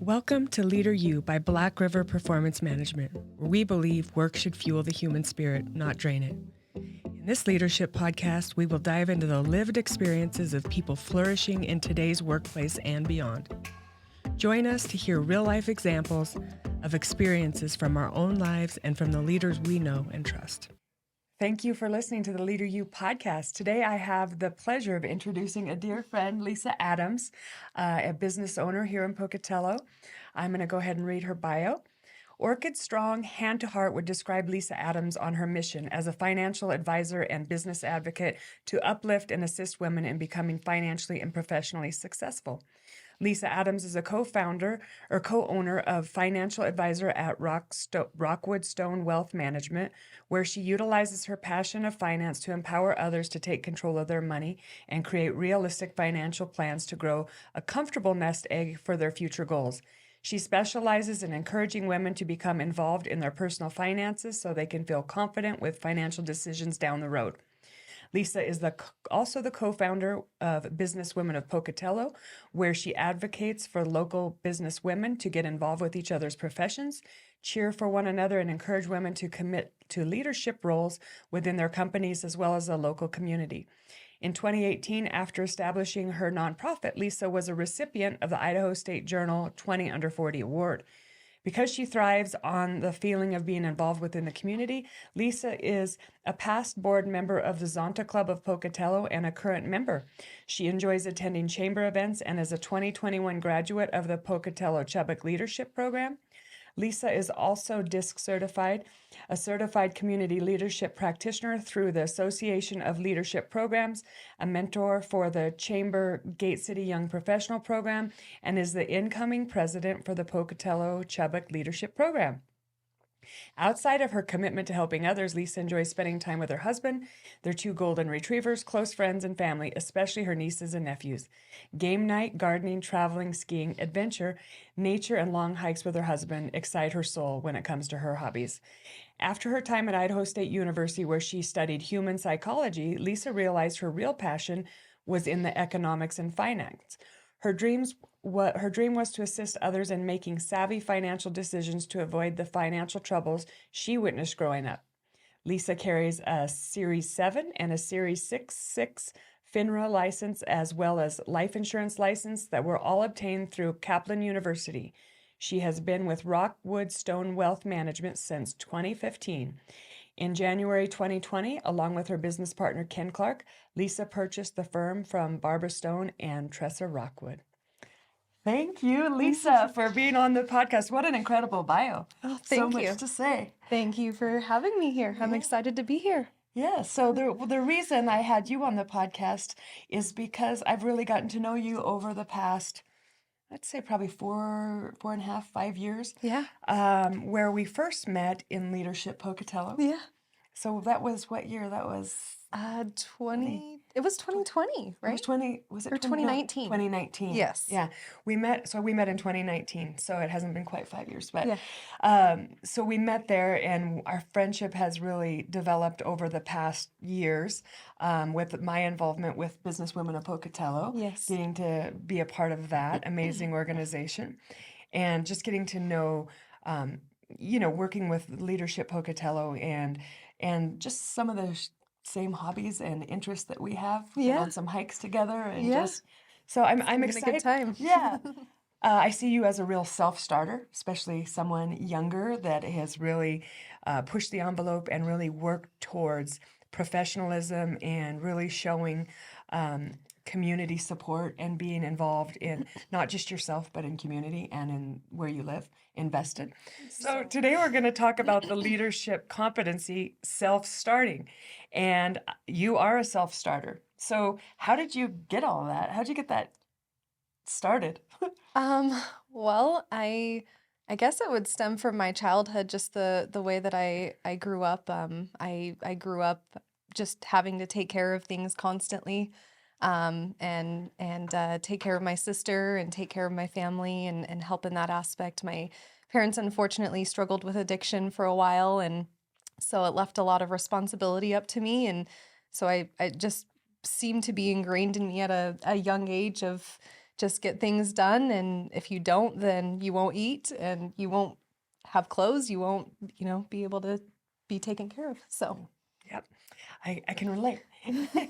Welcome to Leader You by Black River Performance Management, where we believe work should fuel the human spirit, not drain it. In this leadership podcast, we will dive into the lived experiences of people flourishing in today's workplace and beyond. Join us to hear real-life examples of experiences from our own lives and from the leaders we know and trust. Thank you for listening to the Leader You podcast. Today, I have the pleasure of introducing a dear friend, Lisa Adams, a business owner here in Pocatello. I'm going to go ahead and read her bio. Orchid Strong Hand to Heart would describe Lisa Adams on her mission as a financial advisor and business advocate to uplift and assist women in becoming financially and professionally successful. Lisa Adams is a co-founder or co-owner of financial advisor at Rockwood Stone Wealth Management, where she utilizes her passion of finance to empower others to take control of their money and create realistic financial plans to grow a comfortable nest egg for their future goals. She specializes in encouraging women to become involved in their personal finances so they can feel confident with financial decisions down the road. Lisa is also the co-founder of Business Women of Pocatello, where she advocates for local business women to get involved with each other's professions, cheer for one another, and encourage women to commit to leadership roles within their companies as well as the local community. In 2018, after establishing her nonprofit, Lisa was a recipient of the Idaho State Journal 20 Under 40 Award. Because she thrives on the feeling of being involved within the community, Lisa is a past board member of the Zonta Club of Pocatello and a current member. She enjoys attending chamber events and is a 2021 graduate of the Pocatello Chubbuck Leadership Program. Lisa is also DISC certified, a certified community leadership practitioner through the Association of Leadership Programs, a mentor for the Chamber Gate City Young Professional Program, and is the incoming president for the Pocatello Chubbuck Leadership Program. Outside of her commitment to helping others, Lisa enjoys spending time with her husband, their two golden retrievers, close friends, and family, especially her nieces and nephews. Game night, gardening, traveling, skiing, adventure, nature, and long hikes with her husband excite her soul when it comes to her hobbies. After her time at Idaho State University, where she studied human psychology, Lisa realized her real passion was in the economics and finance. Her dream was to assist others in making savvy financial decisions to avoid the financial troubles she witnessed growing up. Lisa carries a Series 7 and a Series 6 FINRA license, as well as life insurance license that were all obtained through Kaplan University. She has been with Rockwood Stone Wealth Management since 2015. In January 2020, along with her business partner Ken Clark, Lisa purchased the firm from Barbara Stone and Tressa Rockwood. Thank you, Lisa, for being on the podcast. What an incredible bio. Oh, thank you. So much to say. Thank you for having me here. I'm excited to be here. Yeah, so the reason I had you on the podcast is because I've really gotten to know you over the past, I'd say probably 4.5, 5 years. Yeah. Where we first met in Leadership Pocatello. Yeah. So that was what year? That was 20. It was 2020, right? It was 20. Was it or 2019? 2019. Yes. Yeah. We met in 2019. So it hasn't been quite 5 years, but yeah. So we met there, and our friendship has really developed over the past years with my involvement with Business Women of Pocatello. Yes. Getting to be a part of that amazing organization, and just getting to know, working with Leadership Pocatello and just some of the same hobbies and interests that we have. Yeah. Been on some hikes together, and Yeah. so I'm excited. A good time. Yeah. I see you as a real self-starter, especially someone younger that has really pushed the envelope and really worked towards professionalism and really showing community support and being involved in not just yourself, but in community and in where you live, invested. So today we're going to talk about the leadership competency, self-starting. And you are a self-starter. So how did you get all of that? How did you get that started? Well, I guess it would stem from my childhood, just the way that I grew up. I grew up just having to take care of things constantly, and take care of my sister and take care of my family and help in that aspect. My parents unfortunately struggled with addiction for a while, and so it left a lot of responsibility up to me. And so I just seemed to be ingrained in me at a young age of just get things done. And if you don't, then you won't eat and you won't have clothes. You won't, be able to be taken care of. So, Yep. I can relate.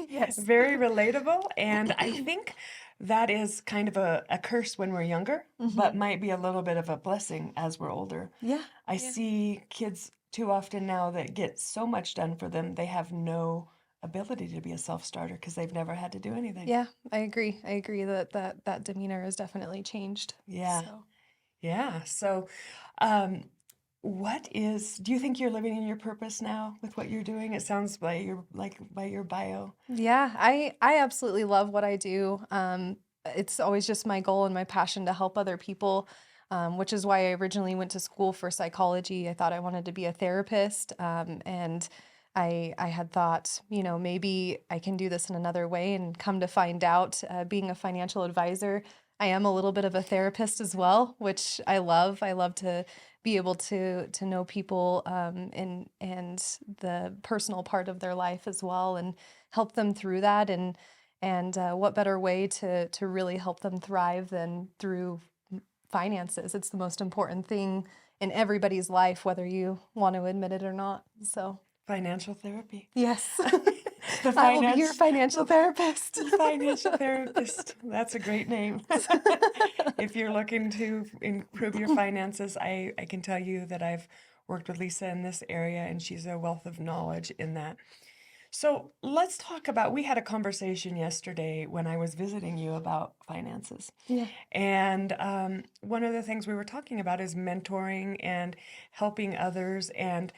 yes. Very relatable. And I think that is kind of a curse when we're younger, but might be a little bit of a blessing as we're older. Yeah. I see kids too often now that get so much done for them, they have no ability to be a self-starter because they've never had to do anything. Yeah, I agree. I agree that demeanor has definitely changed. Yeah. So. Yeah. So, do you think you're living in your purpose now with what you're doing? It sounds by your bio. Yeah, I absolutely love what I do. It's always just my goal and my passion to help other people, which is why I originally went to school for psychology. I thought I wanted to be a therapist, and I had thought, maybe I can do this in another way, and come to find out, being a financial advisor, I am a little bit of a therapist as well, which I love. I love to be able to know people, and the personal part of their life as well, and help them through that. And what better way to really help them thrive than through finances? It's the most important thing in everybody's life, whether you want to admit it or not. So Financial therapy. yes, The I will be your financial therapist. financial therapist. That's a great name. If you're looking to improve your finances, I can tell you that I've worked with Lisa in this area, and she's a wealth of knowledge in that. So let's talk about, we had a conversation yesterday when I was visiting you about finances. Yeah. And one of the things we were talking about is mentoring and helping others, and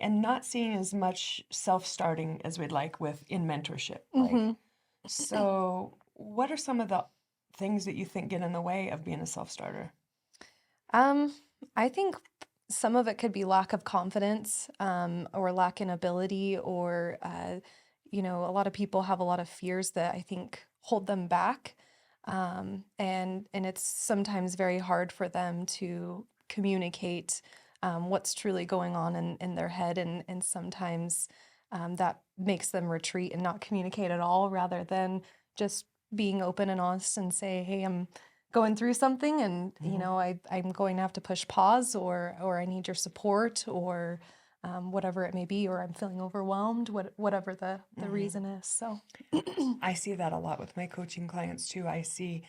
not seeing as much self-starting as we'd like in mentorship. So what are some of the things that you think get in the way of being a self-starter? Um, I think some of it could be lack of confidence, or lack in ability, or a lot of people have a lot of fears that I think hold them back, and it's sometimes very hard for them to communicate, what's truly going on in their head, and sometimes, that makes them retreat and not communicate at all, rather than just being open and honest and say, "Hey, I'm going through something, and I'm going to have to push pause, or I need your support, or whatever it may be, or I'm feeling overwhelmed, whatever the reason is." So I see that a lot with my coaching clients too. I see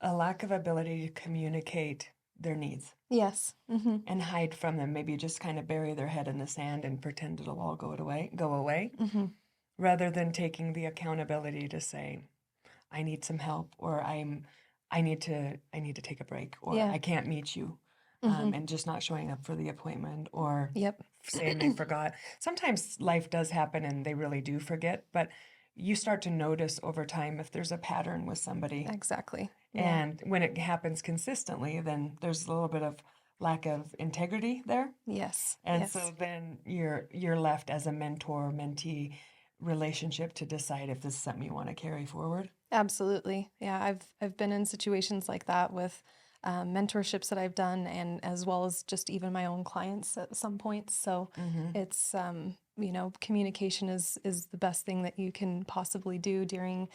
a lack of ability to communicate their needs yes. and hide from them. Maybe just kind of bury their head in the sand and pretend it'll all go away, rather than taking the accountability to say, I need some help, or I need to take a break, or Yeah. I can't meet you, and just not showing up for the appointment, or Yep. saying they forgot. Sometimes life does happen and they really do forget, but you start to notice over time if there's a pattern with somebody. Exactly. Yeah. And when it happens consistently, then there's a little bit of lack of integrity there. Yes. And Yes. so then you're left as a mentor-mentee relationship to decide if this is something you want to carry forward. Absolutely. Yeah, I've been in situations like that with, mentorships that I've done, and as well as just even my own clients at some points. So it's, communication is the best thing that you can possibly do during,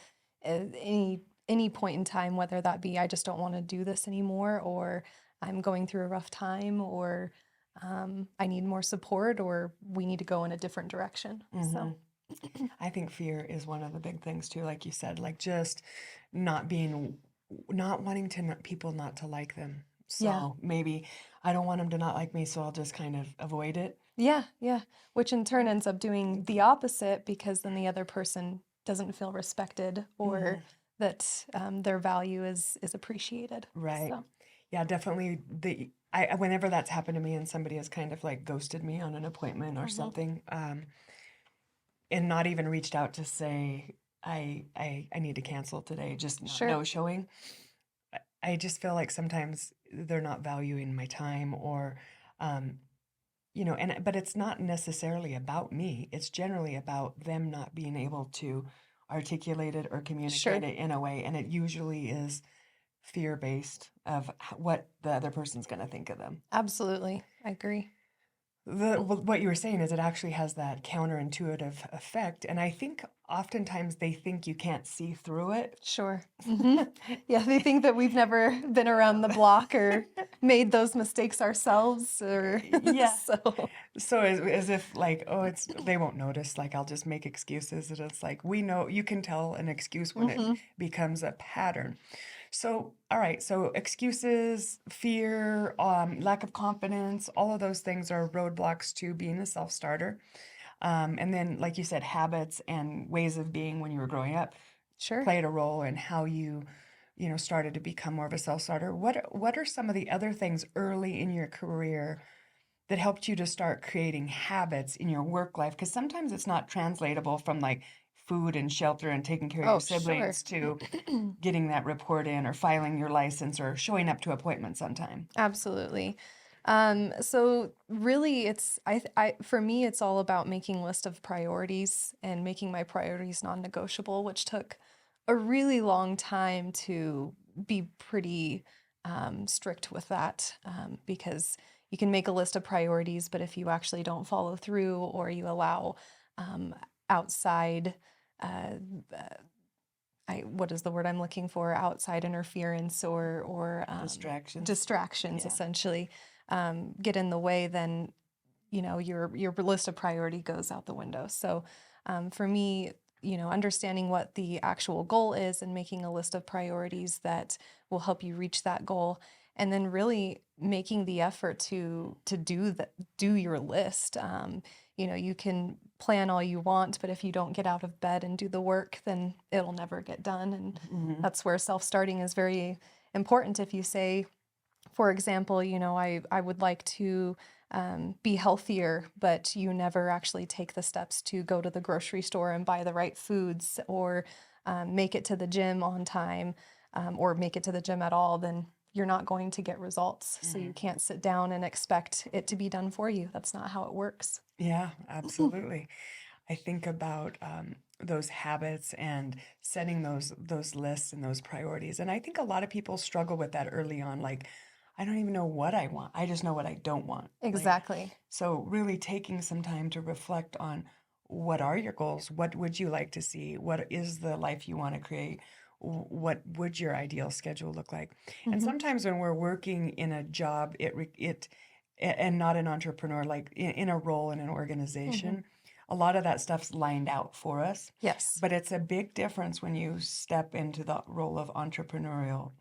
any point in time, whether that be I just don't want to do this anymore, or I'm going through a rough time, or I need more support, or we need to go in a different direction. So I think fear is one of the big things too, like you said, like just not wanting people not to like them. yeah. So maybe I don't want them to not like me, so I'll just kind of avoid it. Yeah, yeah. Which in turn ends up doing the opposite, because then the other person doesn't feel respected, or that, their value is appreciated. Right. So, Yeah, definitely. Whenever that's happened to me and somebody has kind of like ghosted me on an appointment or something, and not even reached out to say I need to cancel today, just sure. no showing. I just feel like sometimes they're not valuing my time, or but it's not necessarily about me. It's generally about them not being able to articulate it or communicate it in a way, and it usually is fear-based of what the other person's going to think of them. Absolutely. I agree. What you were saying is it actually has that counterintuitive effect. And I think oftentimes they think you can't see through it. Sure. Yeah, they think that we've never been around the block or made those mistakes ourselves or Yeah. so. So as if like, oh, they won't notice. Like I'll just make excuses. And it's like, we know you can tell an excuse when it hmm becomes a pattern. So, all right. So excuses, fear, lack of confidence, all of those things are roadblocks to being a self-starter. And then, like you said, habits and ways of being when you were growing up Sure. played a role in how you started to become more of a self-starter. What are some of the other things early in your career that helped you to start creating habits in your work life? Because sometimes it's not translatable from like food and shelter and taking care of your Oh, sure. siblings to getting that report in or filing your license or showing up to appointments on time. Absolutely. So really for me, it's all about making a list of priorities and making my priorities non-negotiable, which took a really long time to be pretty strict with that, because you can make a list of priorities, but if you actually don't follow through or you allow um, outside uh, what is the word I'm looking for? Outside interference or distractions Yeah. essentially get in the way, then your list of priority goes out the window. So for me, understanding what the actual goal is and making a list of priorities that will help you reach that goal, and then really making the effort to do your list. You can plan all you want, but if you don't get out of bed and do the work, then it'll never get done. And Mhm. that's where self-starting is very important. If you say, for example, I would like to be healthier, but you never actually take the steps to go to the grocery store and buy the right foods or make it to the gym on time, or make it to the gym at all, then you're not going to get results. So you can't sit down and expect it to be done for you. That's not how it works. Yeah, absolutely. I think about those habits and setting those lists and those priorities. And I think a lot of people struggle with that early on. Like, I don't even know what I want. I just know what I don't want. Like, Exactly. so really taking some time to reflect on what are your goals? What would you like to see? What is the life you want to create? What would your ideal schedule look like? And hmm sometimes when we're working in a job, and not an entrepreneur, like in a role in an hmm organization, a lot of that stuff's lined out for us. Yes. But it's a big difference when you step into the role of entrepreneurial.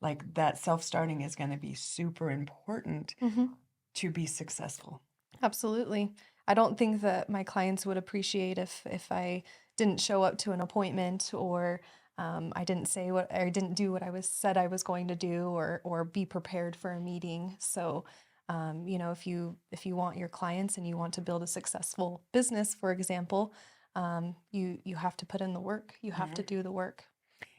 Like that self-starting is going to be super important hmm to be successful. Absolutely. I don't think that my clients would appreciate if I didn't show up to an appointment, or I didn't do what I was said I was going to do, or be prepared for a meeting. So, if you want your clients and you want to build a successful business, for example, you have to put in the work. You have to Mhm. do the work.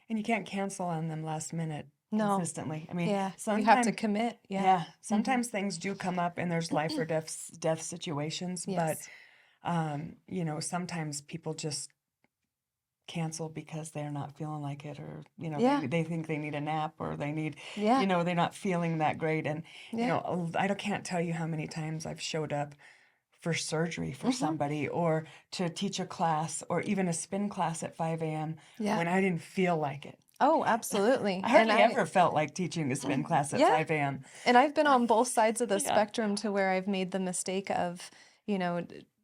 And you can't cancel on them last minute No, consistently. I mean, yeah, you have to sometimes, commit. Yeah. yeah, hmm sometimes things do come up and there's life or death situations, but Yes. sometimes people just cancel because they're not feeling like it, or Yeah. they think they need a nap, or they need, Yeah. they're not feeling that great. And Yeah. can't tell you how many times I've showed up for surgery for hmm somebody, or to teach a class, or even a spin class at 5 a.m. Yeah. when I didn't feel like it. Oh, absolutely. I And hardly ever felt like teaching a spin class at yeah, 5 a.m. and I've been on both sides of the Yeah. spectrum to where I've made the mistake of,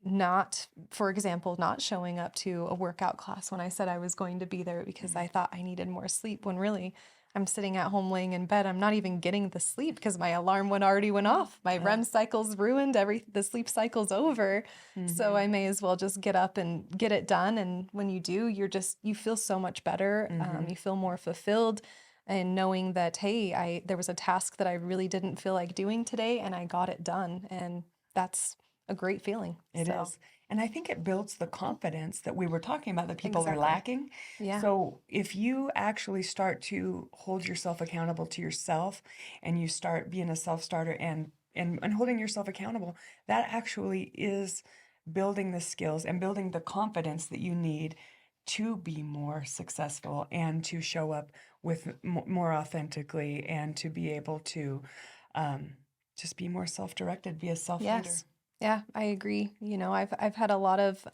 not, for example, not showing up to a workout class when I said I was going to be there because I thought I needed more sleep, when really I'm sitting at home laying in bed. I'm not even getting the sleep because my alarm already went off. My REM cycle's ruined. The sleep cycle's over. So Mm-hmm. I may as well just get up and get it done. And when you do, you feel so much better. Mm-hmm. You feel more fulfilled, and knowing that, hey, there was a task that I really didn't feel like doing today and I got it done. And that's a great feeling. It So, is. And I think it builds the confidence that we were talking about that people are exactly. lacking. Yeah. So if you actually start to hold yourself accountable to yourself, and you start being a self-starter and holding yourself accountable, that actually is building the skills and building the confidence that you need to be more successful and to show up with more authentically, and to be able to um, just be more self-directed, be a self-leader. Yes. Yeah, I agree. I've had a lot of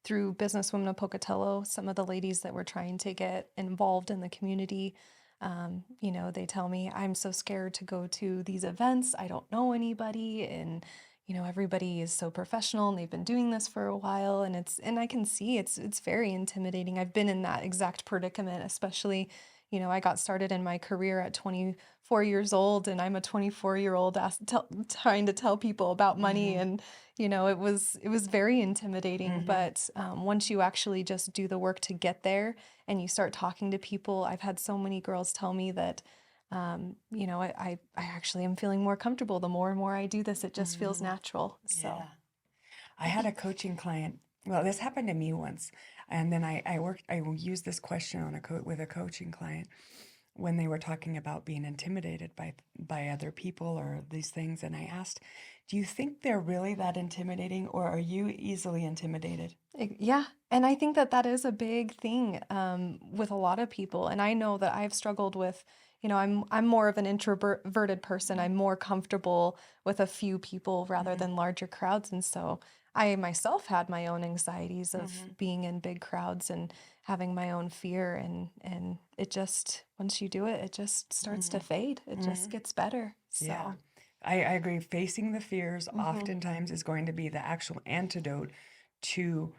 through Businesswomen of Pocatello, some of the ladies that were trying to get involved in the community. They tell me I'm so scared to go to these events. I don't know anybody, and everybody is so professional and they've been doing this for a while, and I can see it's very intimidating. I've been in that exact predicament, especially. I got started in my career at 24 years old, and I'm a 24-year-old trying to tell people about money, Mm-hmm. and it was very intimidating. Mm-hmm. But once you actually just do the work to get there and you start talking to people, I've had so many girls tell me that I actually am feeling more comfortable the more and more I do this. It just feels Mm-hmm. natural. So Yeah. I had a coaching client. Well, this happened to me once, and then I used this question on with a coaching client when they were talking about being intimidated by other people or these things, and I asked, "Do you think they're really that intimidating, or are you easily intimidated?" Yeah, and I think that that is a big thing with a lot of people. And I know that I've struggled with, I'm more of an introverted person. I'm more comfortable with a few people rather Mm-hmm. than larger crowds. And so I myself had my own anxieties of Mm-hmm. being in big crowds and having my own fear. And it just, once you do it, it just starts to fade. It just Mm-hmm. gets better. Yeah, So, I agree. Facing the fears mhm, oftentimes is going to be the actual antidote to,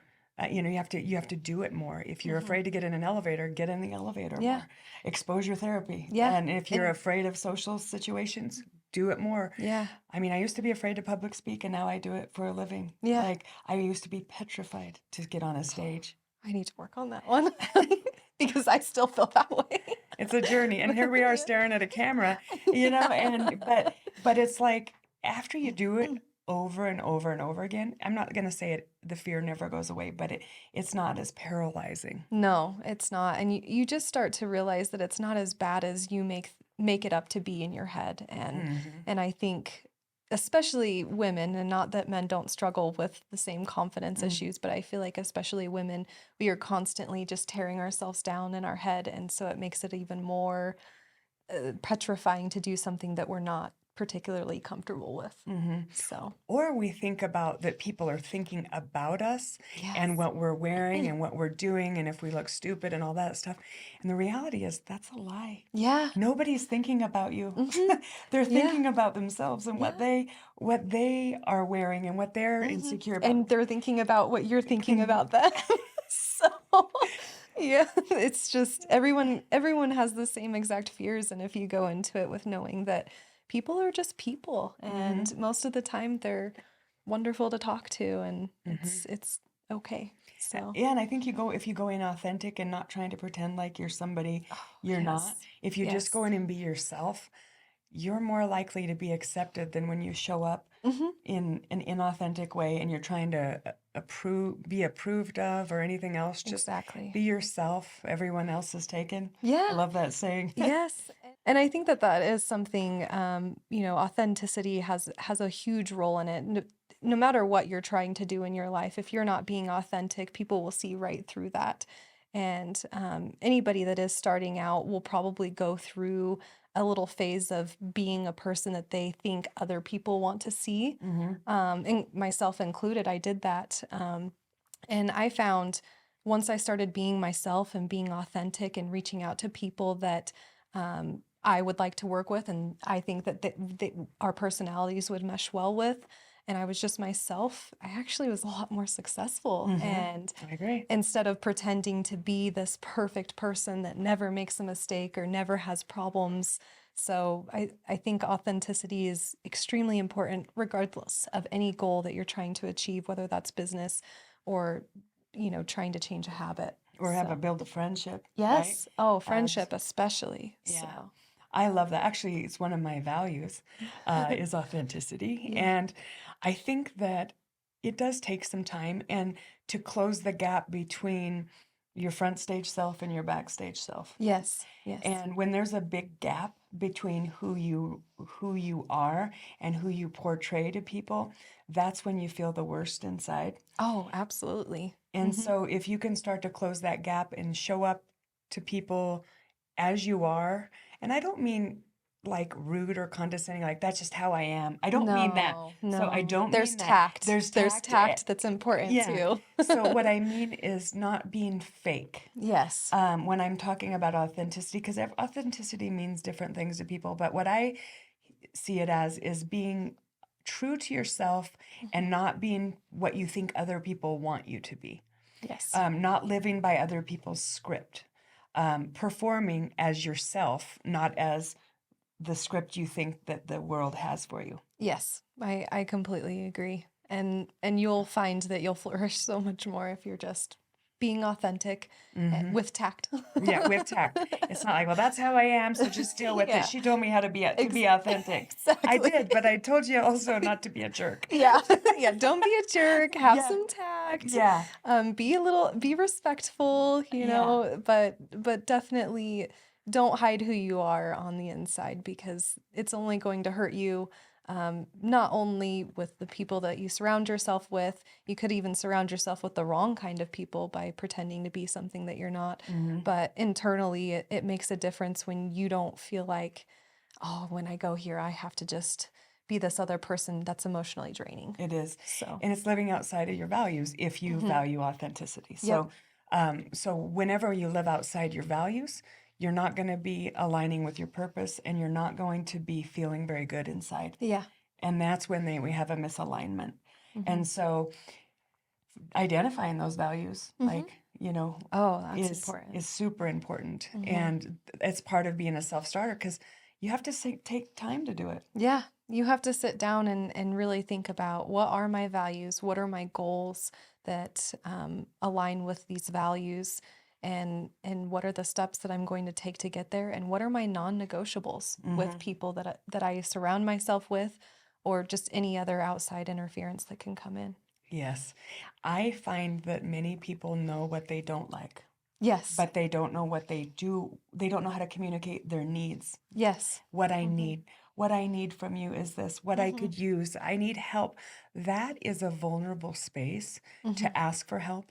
you have to do it more. If you're mhm. afraid to get in an elevator, get in the elevator Yeah, more. Exposure therapy. yeah, And if you're and afraid of social situations, do it more. yeah, I mean, I used to be afraid to public speak, and now I do it for a living. yeah. Like, I used to be petrified to get on a stage. I need to work on that one because I still feel that way. It's a journey, and here we are Yeah. staring at a camera, and Yeah. but it's like after you do it over and over and over again, I'm not gonna say the fear never goes away, but it's not as paralyzing. No, it's not. And you just start to realize that it's not as bad as you make it up to be in your head. And Hmm. and I think especially women, and not that men don't struggle with the same confidence Mm. issues, but I feel like especially women, we are constantly just tearing ourselves down in our head. And so it makes it even more petrifying to do something that we're not particularly comfortable with. Hmm. So, Or we think about that people are thinking about us and yes. what we're wearing and what we're doing and if we look stupid and all that stuff. And the reality is that's a lie. Yeah. Nobody's thinking about you. Hmm. They're Yeah. thinking about themselves and Yeah. what they are wearing and what they're Hmm. insecure about. And they're thinking about what you're thinking Think- about them. So, yeah, it's just everyone has the same exact fears, and if you go into it with knowing that people are just people, Mhm, and most of the time they're wonderful to talk to, and mhm. it's okay. So, Yeah, and I think if you go in authentic and not trying to pretend like you're somebody oh, you're not, yes. if you just Yes. go in and be yourself, you're more likely to be accepted than when you show up Hmm. in an inauthentic way and you're trying to be approved of or anything else. Just Exactly. be yourself. Everyone else is taken. I Yeah. love that saying. Yes. And I think that that is something, authenticity has a huge role in it. No matter what you're trying to do in your life, if you're not being authentic, people will see right through that. And anybody that is starting out will probably go through a little phase of being a person that they think other people want to see. Hmm. And myself included, I did that. And I found once I started being myself and being authentic and reaching out to people that I would like to work with, and I think that our personalities would mesh well with, and I was just myself, I actually was a lot more successful. Hmm. And I agree. instead of pretending to be this perfect person that never makes a mistake or never has problems. So I think authenticity is extremely important, regardless of any goal that you're trying to achieve, whether that's business or, trying to change a habit. Or have a So, build a friendship, right? yes. Oh, Abs- friendship especially. yeah. So, I love that. Actually, it's one of my values, is authenticity. yeah. And I think that it does take some time and to close the gap between your front stage self and your backstage self. Yes. Yes. And when there's a big gap between who you are and who you portray to people, that's when you feel the worst inside. Oh, absolutely. And Hmm. so if you can start to close that gap and show up to people as you are, and I don't mean like rude or condescending, like that's just how I am. I don't mean that. So I No. don't There's mean that. tact. There's There's tact. tact that's important Yeah. too. So what I mean is not being fake. Yes. When I'm talking about authenticity, because authenticity means different things to people, but what I see it as is being true to yourself and not being what you think other people want you to be. Yes. Not living by other people's script. Performing as yourself, not as the script you think that the world has for you. Yes. I completely agree. And you'll find that you'll flourish so much more if you're just being authentic with tact. Yeah, with tact. It's not like, well, that's how I am, so just deal with Yeah. it. She told me how to be authentic. Exactly. I did, but I told you also not to be a jerk. Yeah. Yeah. Don't be a jerk. Have Yeah. some tact. Yeah. Be respectful, but definitely don't hide who you are on the inside because it's only going to hurt you. Not only with the people that you surround yourself with, you could even surround yourself with the wrong kind of people by pretending to be something that you're not. But internally, it makes a difference when you don't feel like, oh, when I go here, I have to just be this other person. That's emotionally draining. It is. So, And it's living outside of your values if you value authenticity. So, so whenever you live outside your values, you're not going to be aligning with your purpose and you're not going to be feeling very good inside. yeah. And that's when we have a misalignment. And so identifying those values, like, Oh, that's important. is super important. And it's part of being a self-starter because you have to take time to do it. Yeah, you have to sit down and really think about what are my values, what are my goals that align with these values, and what are the steps that I'm going to take to get there, and what are my non-negotiables with people that I surround myself with, or just any other outside interference that can come in. Yes. I find that many people know what they don't like, Yes. but they don't know what they do. They don't know how to communicate their needs. Yes. What I need. What I need from you is this. What I could use. I need help. That is a vulnerable space to ask for help.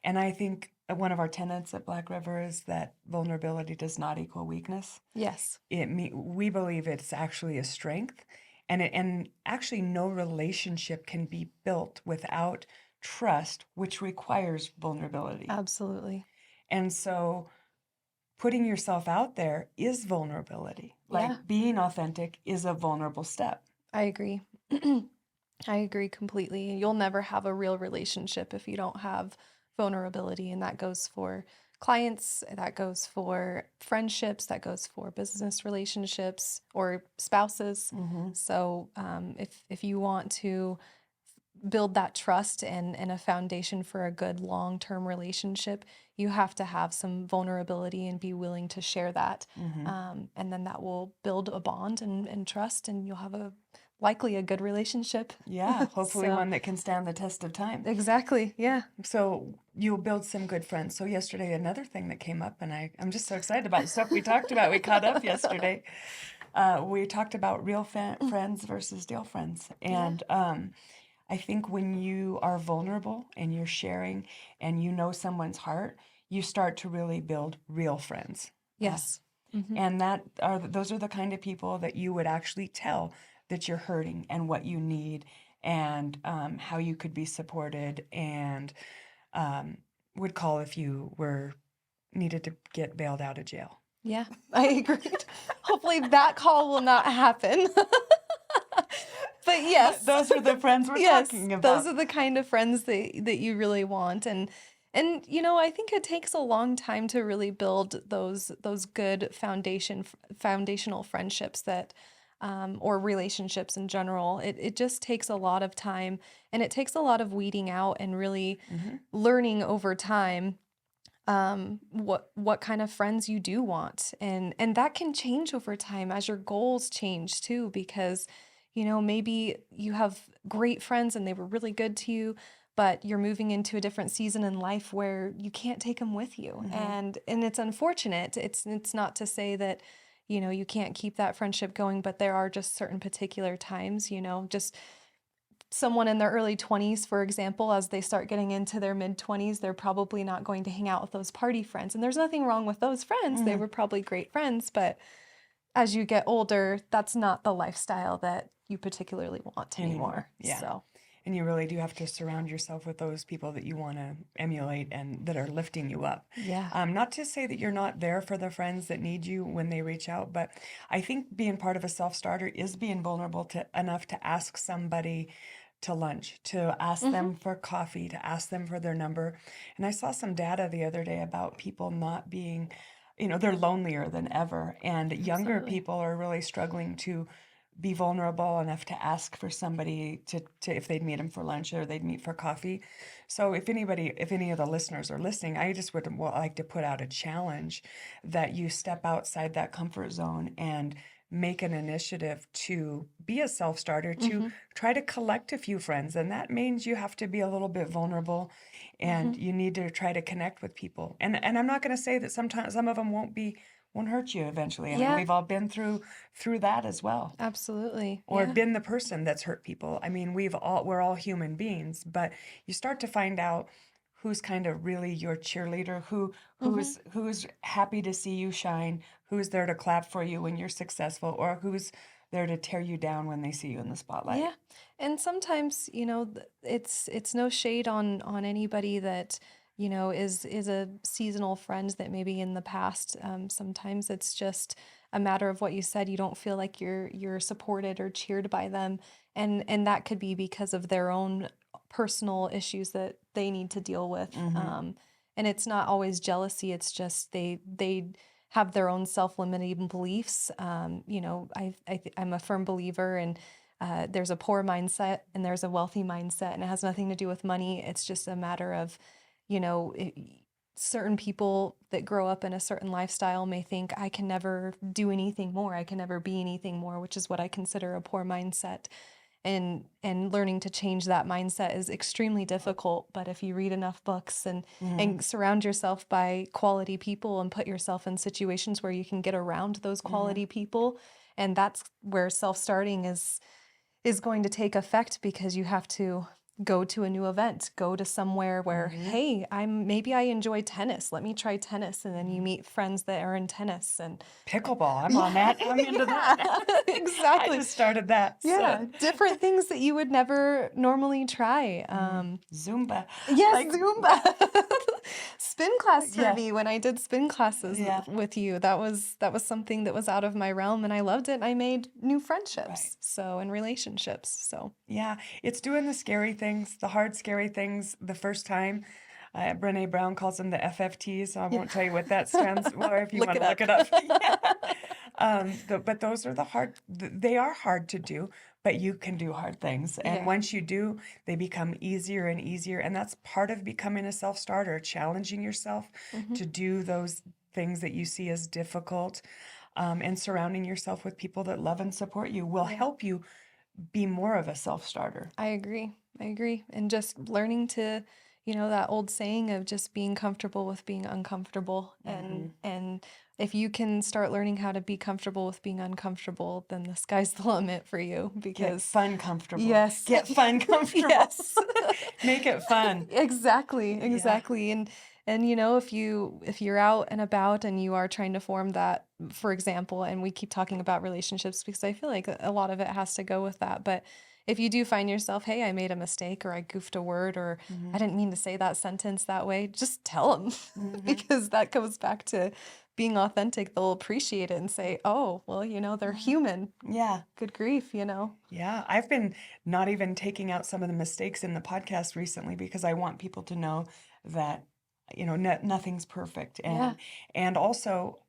And I think one of our tenets at Black River is that vulnerability does not equal weakness. Yes. We believe it's actually a strength. And actually no relationship can be built without trust, which requires vulnerability. Absolutely. And so putting yourself out there is vulnerability. Like being authentic is a vulnerable step. I agree. I agree completely. You'll never have a real relationship if you don't have vulnerability. And that goes for clients, that goes for friendships, that goes for business relationships or spouses. So if you want to build that trust and a foundation for a good long-term relationship, you have to have some vulnerability and be willing to share that. And then that will build a bond and trust, and you'll have likely a good relationship. Yeah, hopefully one that can stand the test of time. Exactly, yeah. So you'll build some good friends. So yesterday, another thing that came up, and I'm just so excited about the stuff we talked about. We caught up yesterday. We talked about real friends versus deal friends. And I think when you are vulnerable and you're sharing and you know someone's heart, you start to really build real friends. Yes. And those are the kind of people that you would actually tell that you're hurting and what you need and how you could be supported and would call if you needed to get bailed out of jail. Yeah, I agree. Hopefully that call will not happen. But yes. Those are the friends we're talking about. Those are the kind of friends that you really want. And I think it takes a long time to really build those good foundational friendships that or relationships in general. It just takes a lot of time, and it takes a lot of weeding out and really learning over time what kind of friends you do want. And that can change over time as your goals change too, because maybe you have great friends and they were really good to you, but you're moving into a different season in life where you can't take them with you. And it's unfortunate. It's not to say that, you can't keep that friendship going, but there are just certain particular times, just someone in their early 20s, for example, as they start getting into their mid 20s, they're probably not going to hang out with those party friends. And there's nothing wrong with those friends. They were probably great friends, but as you get older, that's not the lifestyle that you particularly want anymore. Yeah. So, And you really do have to surround yourself with those people that you want to emulate and that are lifting you up. yeah. Not to say that you're not there for the friends that need you when they reach out, but I think being part of a self-starter is being vulnerable enough to ask somebody to lunch, to ask them for coffee, to ask them for their number. And I saw some data the other day about people not being, they're lonelier than ever. And younger Absolutely. people are really struggling to be vulnerable enough to ask for somebody to if they'd meet them for lunch or they'd meet for coffee. So if any of the listeners are listening, I just would like to put out a challenge that you step outside that comfort zone and make an initiative to be a self-starter, to try to collect a few friends. And that means you have to be a little bit vulnerable and you need to try to connect with people. And I'm not going to say that sometimes some of them won't hurt you eventually. I mean, Yeah. we've all been through that as well. Absolutely. Or Yeah. been the person that's hurt people. I mean, we're all human beings, but you start to find out who's kind of really your cheerleader, who's happy to see you shine, who's there to clap for you when you're successful, or who's there to tear you down when they see you in the spotlight. Yeah. And sometimes, it's no shade on anybody that, is a seasonal friend that maybe in the past, sometimes it's just a matter of what you said. You don't feel like you're supported or cheered by them. And that could be because of their own personal issues that they need to deal with. And it's not always jealousy. It's just they have their own self-limiting beliefs. I'm a firm believer in there's a poor mindset and there's a wealthy mindset, and it has nothing to do with money. It's just a matter of, certain people that grow up in a certain lifestyle may think I can never do anything more. I can never be anything more, which is what I consider a poor mindset. And learning to change that mindset is extremely difficult. But if you read enough books and surround yourself by quality people and put yourself in situations where you can get around those quality people, and that's where self-starting is going to take effect, because you have to go to a new event, go to somewhere where, hey, maybe I enjoy tennis. Let me try tennis. And then you meet friends that are in tennis and Pickleball. I'm on that. I'm into that. Exactly. I just started that. Yeah. Different things that you would never normally try. Zumba. Yes, Zumba. Spin class for Yeah. me, when I did spin classes Yeah. with you, that was something that was out of my realm, and I loved it. And I made new friendships, Right. so, and relationships. So Yeah, it's doing the scary things, the hard, scary things the first time. Brene Brown calls them the FFTs. I won't tell you what that stands for if you Look want it to look it up. up. But those are they are hard to do, but you can do hard things. And Yeah. once you do, they become easier and easier. And that's part of becoming a self-starter, challenging yourself to do those things that you see as difficult. And surrounding yourself with people that love and support you will help you be more of a self-starter. I agree. And just learning to, that old saying of just being comfortable with being uncomfortable. And if you can start learning how to be comfortable with being uncomfortable, then the sky's the limit for you, Get because fun comfortable. Yes. Get fun comfortable. Yes. Make it fun. Exactly. And if you're out and about and you are trying to form that, for example, and we keep talking about relationships because I feel like a lot of it has to go with that, but if you do find yourself, hey, I made a mistake, or I goofed a word, or I didn't mean to say that sentence that way, just tell them, because that goes back to being authentic. They'll appreciate it and say, oh, well, they're human. Yeah. Good grief, Yeah. I've been not even taking out some of the mistakes in the podcast recently because I want people to know that, nothing's perfect. And also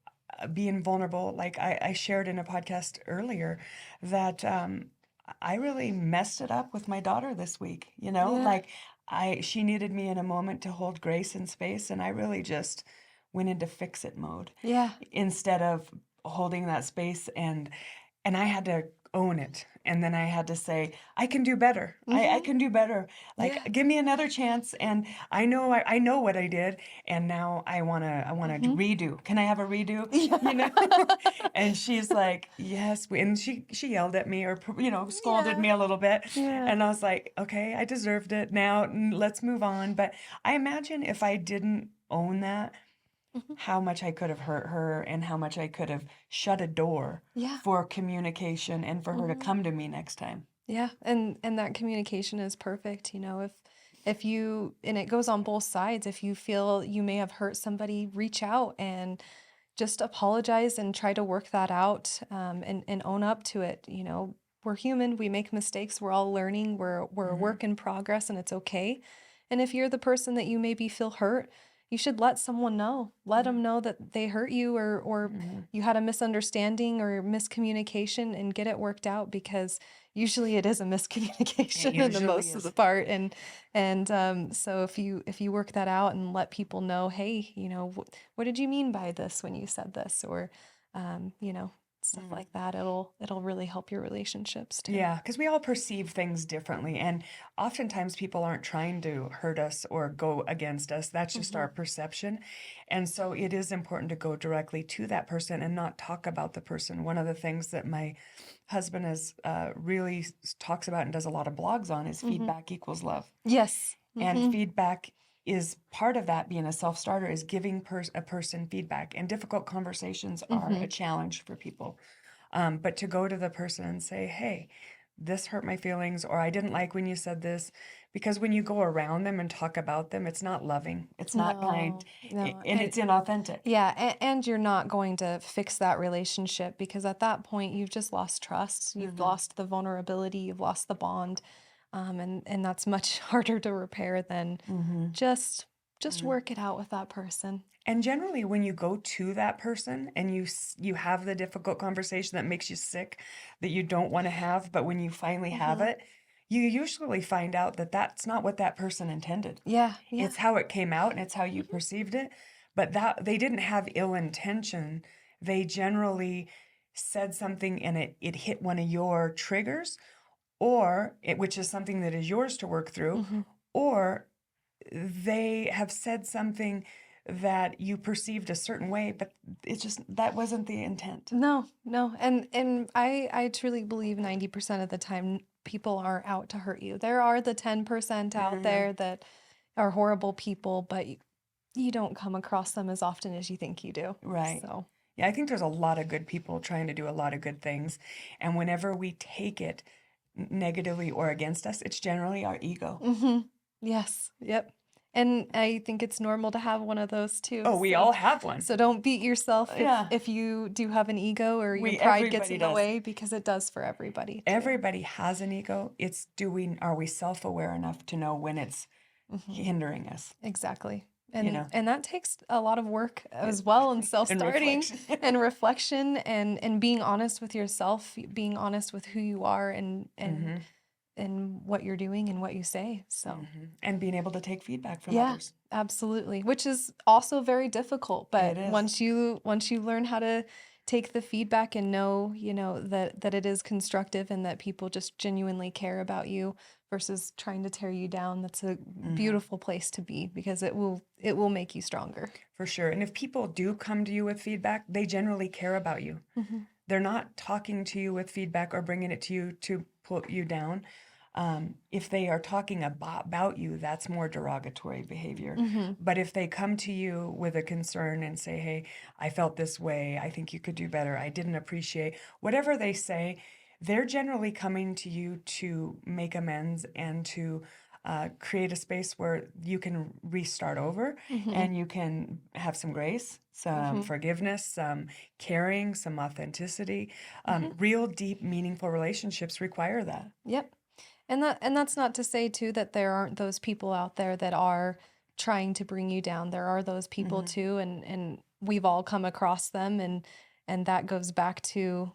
being vulnerable. Like I shared in a podcast earlier that I really messed it up with my daughter this week, like she needed me in a moment to hold grace and space, and I really just went into fix it mode. Yeah. Instead of holding that space, and I had to own it, and then I had to say, I can do better. I can do better. Like, give me another chance, and I know what I did, and now I wanna redo. Can I have a redo? And she's like, yes. And she yelled at me, or scolded me a little bit, and I was like, okay, I deserved it. Now let's move on. But I imagine if I didn't own that, how much I could have hurt her and how much I could have shut a door Yeah. for communication and for her to come to me next time. Yeah, and that communication is perfect, if you, and it goes on both sides, if you feel you may have hurt somebody, reach out and just apologize and try to work that out, and own up to it. We're human, we make mistakes, we're all learning, we're a work in progress, and it's okay. And if you're the person that you maybe feel hurt, you should let someone know. Let them know that they hurt you, or you had a misunderstanding or miscommunication, and get it worked out, because usually it is a miscommunication in the usually most of is. the part. And so if you work that out and let people know, hey, what did you mean by this when you said this, or stuff like that, it'll really help your relationships too. Yeah, because we all perceive things differently. And oftentimes people aren't trying to hurt us or go against us. That's just our perception. And so it is important to go directly to that person and not talk about the person. One of the things that my husband is really talks about and does a lot of blogs on is feedback equals love. Yes. And feedback is part of that. Being a self-starter is giving a person feedback. And difficult conversations are a challenge for people. But to go to the person and say, hey, this hurt my feelings, or I didn't like when you said this, because when you go around them and talk about them, it's not loving, it's not kind, No. and it's inauthentic. Yeah, and you're not going to fix that relationship, because at that point you've just lost trust, you've lost the vulnerability, you've lost the bond, and that's much harder to repair than just work it out with that person. And generally, when you go to that person and you have the difficult conversation that makes you sick, that you don't want to have, but when you finally have it, you usually find out that that's not what that person intended. Yeah. It's how it came out and it's how you perceived it. But that they didn't have ill intention. They generally said something and it hit one of your triggers, which is something that is yours to work through, or they have said something that you perceived a certain way, but it's just that wasn't the intent. No. And I truly believe 90% of the time people are out to hurt you. There are the 10% out there that are horrible people, but you don't come across them as often as you think you do. Right. So Yeah, I think there's a lot of good people trying to do a lot of good things. And whenever we take it negatively or against us, it's generally our ego. yes. Yep. And I think it's normal to have one of those too. Oh, we all have one. So don't beat yourself Yeah. if you do have an ego or your pride gets everybody in the does. way, because it does for everybody too. Everybody has an ego. It's are we self-aware enough to know when it's hindering us? Exactly. And that takes a lot of work as well, and self-starting and reflection and being honest with yourself, being honest with who you are and what you're doing and what you say. So and being able to take feedback from yeah, others. absolutely. Which is also very difficult, but It is. once you learn how to take the feedback and know, that it is constructive and that people just genuinely care about you versus trying to tear you down, that's a beautiful place to be, because it will make you stronger. For sure. And if people do come to you with feedback, they generally care about you. They're not talking to you with feedback or bringing it to you to put you down. If they are talking about you, that's more derogatory behavior. But if they come to you with a concern and say, hey, I felt this way, I think you could do better, I didn't appreciate, whatever they say, they're generally coming to you to make amends and to create a space where you can restart over and you can have some grace, some forgiveness, some caring, some authenticity. Real, deep, meaningful relationships require that. Yep. And that's not to say too that there aren't those people out there that are trying to bring you down. There are those people too, and we've all come across them, and that goes back to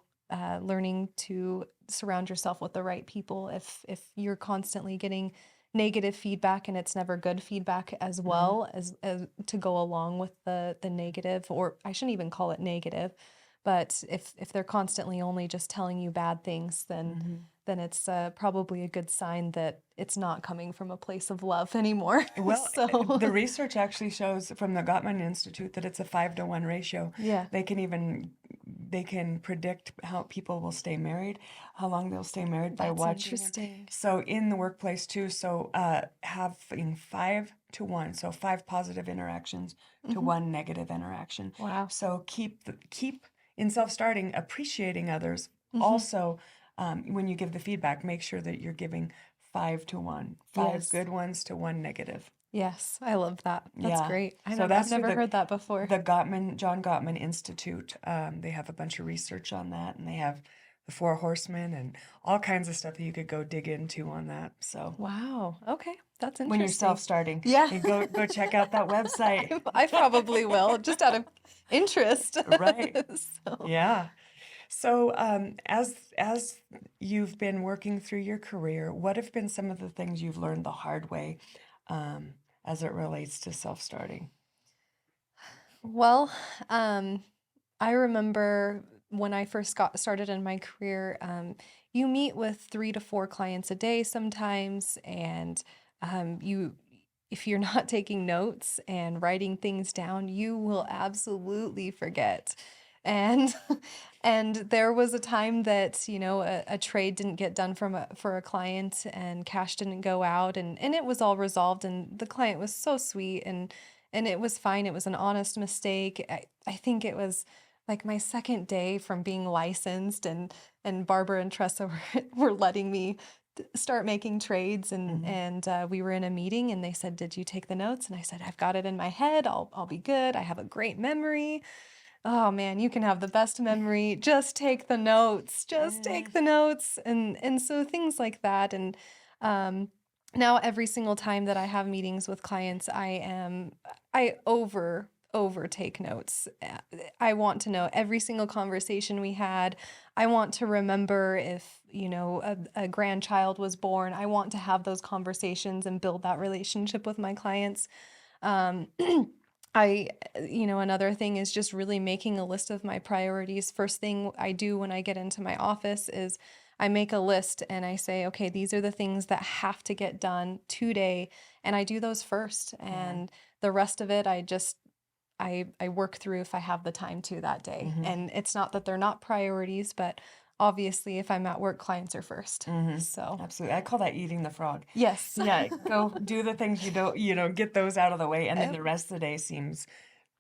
learning to surround yourself with the right people. If you're constantly getting negative feedback and it's never good feedback as well, as to go along with the negative, or I shouldn't even call it negative, but if they're constantly only just telling you bad things, then it's probably a good sign that it's not coming from a place of love anymore. Well, the research actually shows from the Gottman Institute that it's a 5-to-1 ratio. Yeah. They can even they can predict how people will stay married, how long they'll stay married by That's watching them. interesting. So in the workplace too, so having 5 to 1, so 5 positive interactions to Hmm. 1 negative interaction. Wow. So keep in self-starting, appreciating others. Hmm. Also, when you give the feedback, make sure that you're giving 5 to 1, 5 Yes. good ones to 1 negative. Yes. I love that. That's Yeah. great. So I've that's through never heard that before. the John Gottman Institute. They have a bunch of research on that, and they have the 4 Horsemen and all kinds of stuff that you could go dig into on that. So Wow. Okay. That's when you're interesting. self-starting, Yeah. you go check out that website. I probably will, just out of interest. Right. So, Yeah. So as you've been working through your career, what have been some of the things you've learned the hard way, as it relates to self-starting? well, I remember when I first got started in my career, you meet with 3 to 4 clients a day sometimes, and if you're not taking notes and writing things down, you will absolutely forget. And and there was a time that, a trade didn't get done for a client and cash didn't go out, and it was all resolved, and the client was so sweet, and it was fine. It was an honest mistake. I think it was like my second day from being licensed, and Barbara and Tressa were letting me start making trades, and Mhm. we were in a meeting, and they said, "Did you take the notes?" And I said, "I've got it in my head. I'll be good. I have a great memory." Oh man, you can have the best memory. Just take the notes. Just take the notes. And so things like that. And um, now every single time that I have meetings with clients, I over take notes. I want to know every single conversation we had. I want to remember if, a grandchild was born. I want to have those conversations and build that relationship with my clients. Um, another thing is just really making a list of my priorities. First thing I do when I get into my office is I make a list and I say, okay, these are the things that have to get done today. And I do those first. And the rest of it, I work through if I have the time to that day. Mhm. And it's not that they're not priorities, but obviously if I'm at work, clients are first. Mhm. So Absolutely. I call that eating the frog. yes. Yeah, go do the things get those out of the way, and then Yep. the rest of the day seems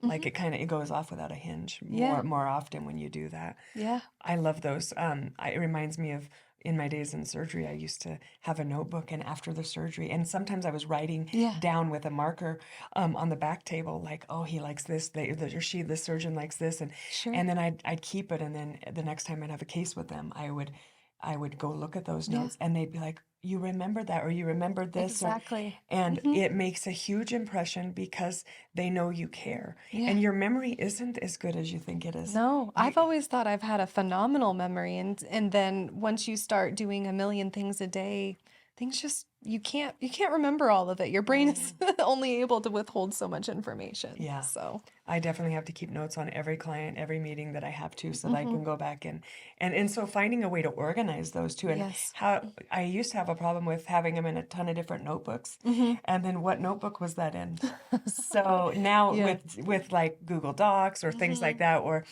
like it goes off without a hinge Yeah. more often when you do that. Yeah. I love those. It reminds me of in my days in surgery, I used to have a notebook, and after the surgery, and sometimes I was writing Yeah. down with a marker on the back table, like, oh, he likes this, the surgeon likes this, Sure. and then I'd keep it, and then the next time I'd have a case with them, I would go look at those Yeah. notes, and they'd be like, you remembered that, or you remembered this, Exactly. and Mhm. it makes a huge impression because they know you care. Yeah. And your memory isn't as good as you think it is. No, You- I've always thought I've had a phenomenal memory, and then once you start doing a million things a day, things just you can't remember all of it. Your brain is only able to withhold so much information. Yeah. So, I definitely have to keep notes on every client, every meeting that I have to, so that I Mhm. can go back and so finding a way to organize those too. And Yes. how I used to have a problem with having them in a ton of different notebooks, Mhm. and then what notebook was that in? So now Yeah. with like Google Docs or things like Mhm. that, or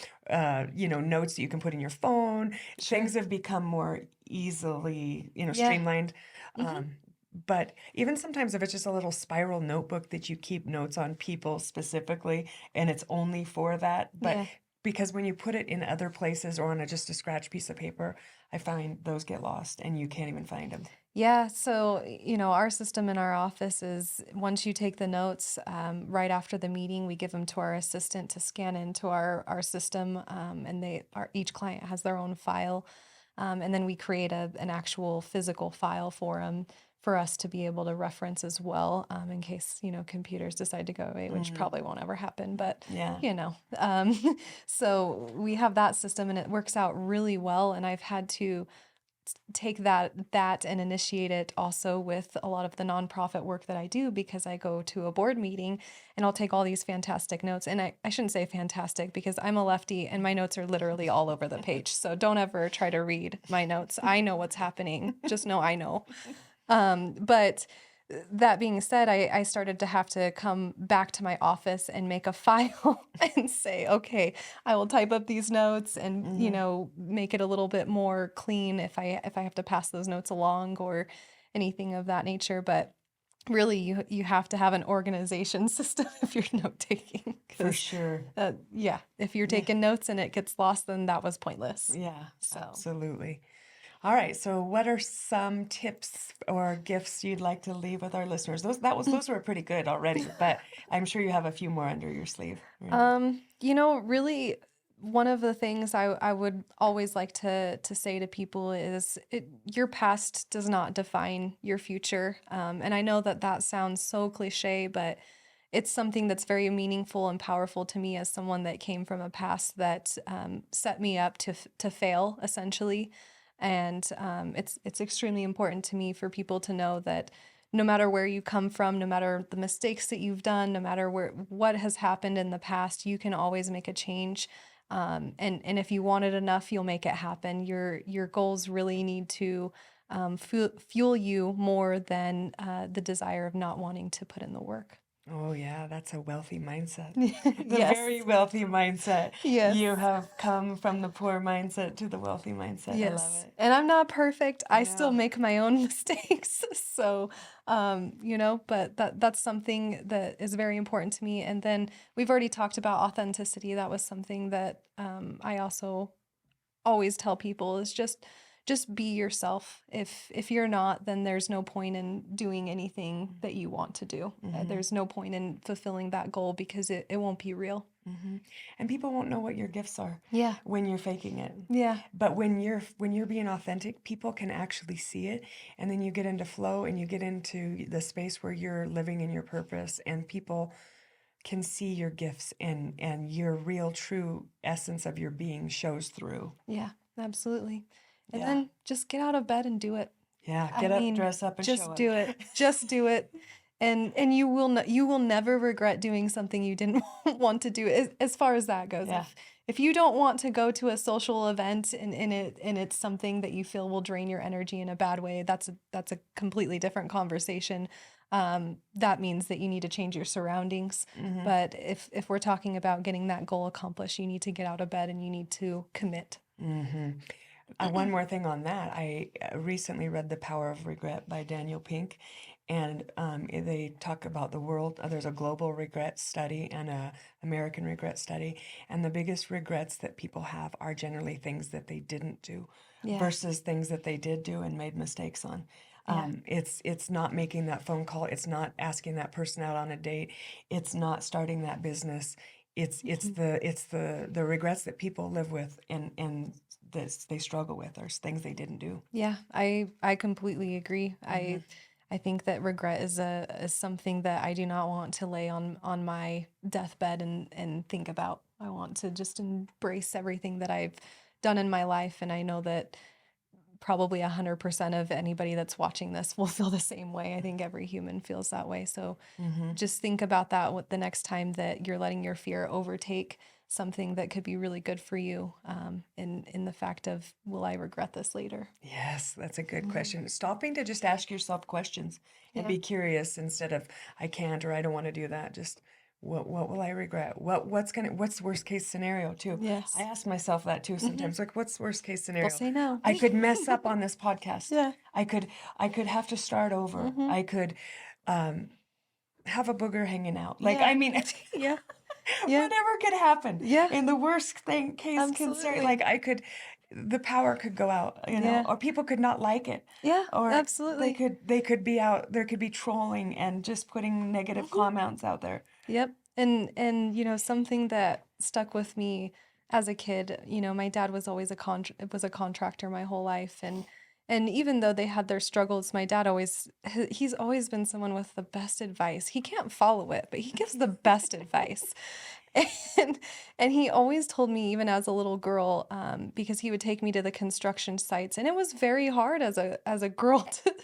notes that you can put in your phone, Sure. things have become more easily Yeah. streamlined. Mhm. But even sometimes if it's just a little spiral notebook that you keep notes on people specifically, and it's only for that, but Yeah. because when you put it in other places or on just a scratch piece of paper, I find those get lost and you can't even find them. Yeah, so our system in our office is once you take the notes, right after the meeting, we give them to our assistant to scan into our system, and each client has their own file, and then we create an actual physical file for them for us to be able to reference as well, in case computers decide to go away, which probably won't ever happen, but Yeah. so we have that system and it works out really well, and I've had to take that and initiate it also with a lot of the nonprofit work that I do, because I go to a board meeting and I'll take all these fantastic notes. And I shouldn't say fantastic because I'm a lefty and my notes are literally all over the page. So don't ever try to read my notes. I know what's happening. Just know I know. But that being said, I started to have to come back to my office and make a file and say, okay, I will type up these notes and, make it a little bit more clean if I have to pass those notes along or anything of that nature. But really, you have to have an organization system if you're note taking. For sure. If you're Yeah. taking notes and it gets lost, then that was pointless. Yeah, So. absolutely. All right. So, what are some tips or gifts you'd like to leave with our listeners? Those were pretty good already, but I'm sure you have a few more under your sleeve. Right? Really, one of the things I would always like to say to people is your past does not define your future. And I know that sounds so cliche, but it's something that's very meaningful and powerful to me as someone that came from a past that set me up to fail, essentially. And it's extremely important to me for people to know that no matter where you come from, no matter the mistakes that you've done, no matter what has happened in the past, you can always make a change. And if you want it enough, you'll make it happen. Your goals really need to fuel you more than the desire of not wanting to put in the work. Oh, yeah, that's a wealthy mindset. The Yes. very wealthy mindset. Yes. You have come from the poor mindset to the wealthy mindset. I love Yes. it. And I'm not perfect. I still No. make my own mistakes. So, but that's something that is very important to me. And then we've already talked about authenticity. That was something that I also always tell people is just be yourself. If you're not, then there's no point in doing anything that you want to do. There's no point in fulfilling that goal because it won't be real. And people won't know what your gifts are Yeah. when you're faking it. Yeah. But when you're being authentic, people can actually see it, and then you get into flow and you get into the space where you're living in your purpose, and people can see your gifts and your real true essence of your being shows through. Yeah, absolutely. And Yeah. then just get out of bed and do it. Yeah, I get up, mean, dress up, and just show do up. it. Just do it. And you will never regret doing something you didn't want to do as far as that goes. Yeah. If you don't want to go to a social event and it's something that you feel will drain your energy in a bad way, that's a completely different conversation. That means that you need to change your surroundings. But if we're talking about getting that goal accomplished, you need to get out of bed and you need to commit. One more thing on that. I recently read The Power of Regret by Daniel Pink, and they talk about the world. There's a global regret study and a American regret study, and the biggest regrets that people have are generally things that they didn't do versus things that they did do and made mistakes on. It's not making that phone call. It's not asking that person out on a date. It's not starting that business. It's the regrets that people live with and that they struggle with are things they didn't do. Yeah, I completely agree. I think that regret is something that I do not want to lay on my deathbed and think about. I want to just embrace everything that I've done in my life, and I know that probably 100% of anybody that's watching this will feel the same way. I think every human feels that way. So just think about that the next time that you're letting your fear overtake something that could be really good for you, in the fact of, will I regret this later? Yes, that's a good question. Stopping to just ask yourself questions and be curious instead of I can't or I don't want to do that. Just what will I regret? What's the worst case scenario too? Yes. I ask myself that too sometimes. Like, what's the worst case scenario? We'll say no. I could mess up on this podcast. Yeah. I could have to start over. I could have a booger hanging out. Like, I mean, Yeah. whatever could happen. Yeah. In the worst case concern, Absolutely. like the power could go out, Yeah. or people could not like it. Yeah, Or absolutely. they could be out, there could be trolling and just putting negative comments out there. Yep. And something that stuck with me as a kid, my dad was always was a contractor my whole life, and even though they had their struggles, my dad he's always been someone with the best advice. He can't follow it, but he gives the best advice. And and he always told me, even as a little girl, because he would take me to the construction sites, and it was very hard as a girl to,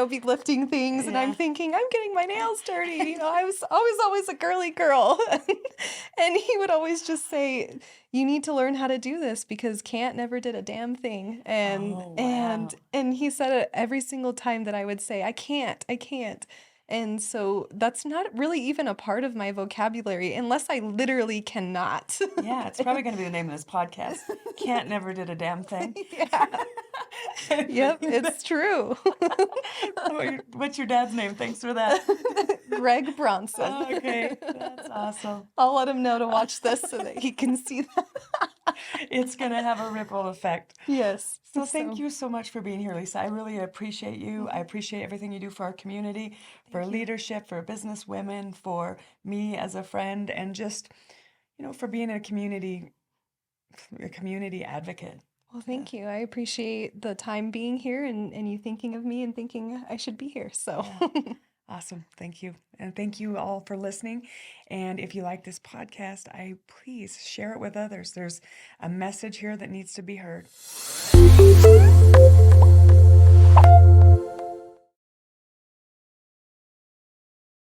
be lifting things. And I'm Yeah. thinking, I'm getting my nails dirty. I was always a girly girl, and he would always just say, "You need to learn how to do this because Can't never did a damn thing." And Oh, and wow. and he said it every single time that I would say, I can't." And so that's not really even a part of my vocabulary unless I literally cannot. Yeah, it's probably going to be the name of this podcast. Can't never did a damn thing. Yeah. Yep, it's true. What's your dad's name? Thanks for that. Greg Bronson. Oh, okay, that's awesome. I'll let him know to watch this so that he can see that. It's going to have a ripple effect. Yes. So thank you so much for being here, Lisa. I really appreciate you. I appreciate everything you do for our community, for Thank you. leadership, for business women, for me as a friend, and just, for being a community advocate. Well, thank you. I appreciate the time being here and you thinking of me and thinking I should be here. So Yeah. Awesome. Thank you. And thank you all for listening. And if you like this podcast, please share it with others. There's a message here that needs to be heard.